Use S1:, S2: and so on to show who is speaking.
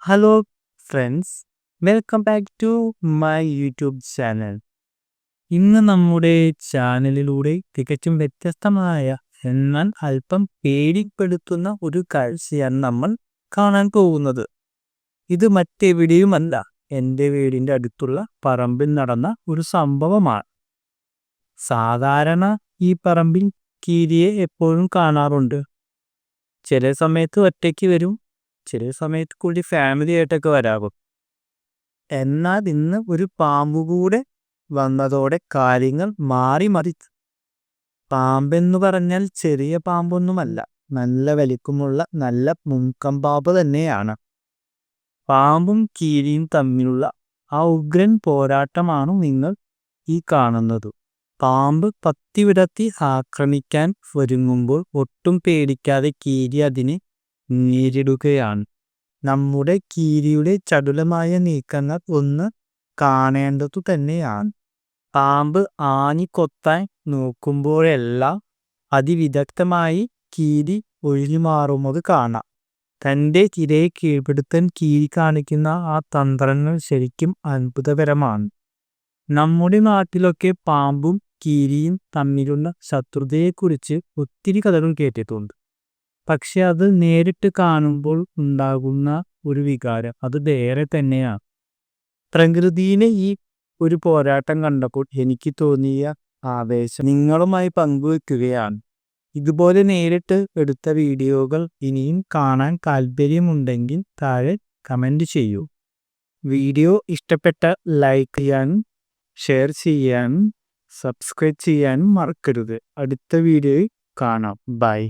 S1: Hello friends, welcome back to my YouTube channel. ഇന്ന് നമ്മുടെ ചാനലിലൂടെ തികച്ചും വ്യത്യസ്തമായ എന്നാൽ അല്പം പേടിപ്പെടുത്തുന്ന ഒരു കാഴ്ചയാണ് നമ്മൾ കാണാൻ പോകുന്നത്. ഇത് മറ്റെവിടെയുമല്ല, എൻ്റെ വീടിൻ്റെ അടുത്തുള്ള പറമ്പിൽ നടന്ന ഒരു സംഭവമാണ്. സാധാരണ ഈ പറമ്പിൽ കീരിയെ എപ്പോഴും കാണാറുണ്ട്. ചില സമയത്ത് ഒറ്റയ്ക്ക് വരും, ചില സമയത്ത് കൂടി ഫാമിലി ആയിട്ടൊക്കെ വരാറും. എന്നാൽ ഇന്ന് ഒരു പാമ്പ് കൂടെ വന്നതോടെ കാര്യങ്ങൾ മാറി മറിച്ചു. പാമ്പെന്ന് പറഞ്ഞാൽ ചെറിയ പാമ്പൊന്നുമല്ല, നല്ല വലിപ്പമുള്ള നല്ല മുൻകം പാമ്പ് തന്നെയാണ്. പാമ്പും കീരിയും തമ്മിലുള്ള ആ ഉഗ്രൻ പോരാട്ടമാണ് നിങ്ങൾ ഈ കാണുന്നത്. പാമ്പ് പത്തി വിടർത്തി ആക്രമിക്കാൻ ഒരുങ്ങുമ്പോൾ ഒട്ടും പേടിക്കാതെ കീരി അതിനെ നേരിടുകയാണ്. നമ്മുടെ കീരിയുടെ ചടുലമായ നീക്കങ്ങൾ ഒന്ന് കാണേണ്ടതു തന്നെയാണ്. പാമ്പ് ആഞ്ഞി കൊത്താൻ നോക്കുമ്പോഴെല്ലാം അതിവിദഗ്ധമായി കീരി ഒഴിഞ്ഞു മാറുന്നത് കാണാം. തൻ്റെ ഇരയെ കീഴ്പ്പെടുത്താൻ കീരി കാണിക്കുന്ന ആ തന്ത്രങ്ങൾ ശരിക്കും അത്ഭുതകരമാണ്. നമ്മുടെ നാട്ടിലൊക്കെ പാമ്പും കീരിയും തമ്മിലുള്ള ശത്രുതയെക്കുറിച്ച് ഒത്തിരി കഥകൾ കേട്ടിട്ടുണ്ട്. പക്ഷെ അത് നേരിട്ട് കാണുമ്പോൾ ഉണ്ടാകുന്ന ഒരു വികാരം അത് വേറെ തന്നെയാണ്. പ്രകൃതിയിലെ ഈ ഒരു പോരാട്ടം കണ്ടപ്പോൾ എനിക്ക് തോന്നിയ ആവേശം നിങ്ങളുമായി പങ്കുവെക്കുകയാണ്. ഇതുപോലെ നേരിട്ട് എടുത്ത വീഡിയോകൾ ഇനിയും കാണാൻ താല്പര്യമുണ്ടെങ്കിൽ താഴെ കമൻറ്റ് ചെയ്യൂ. വീഡിയോ ഇഷ്ടപ്പെട്ട ലൈക്ക് ചെയ്യാനും ഷെയർ ചെയ്യാനും സബ്സ്ക്രൈബ് ചെയ്യാനും മറക്കരുത്. അടുത്ത വീഡിയോയിൽ കാണാം. ബൈ.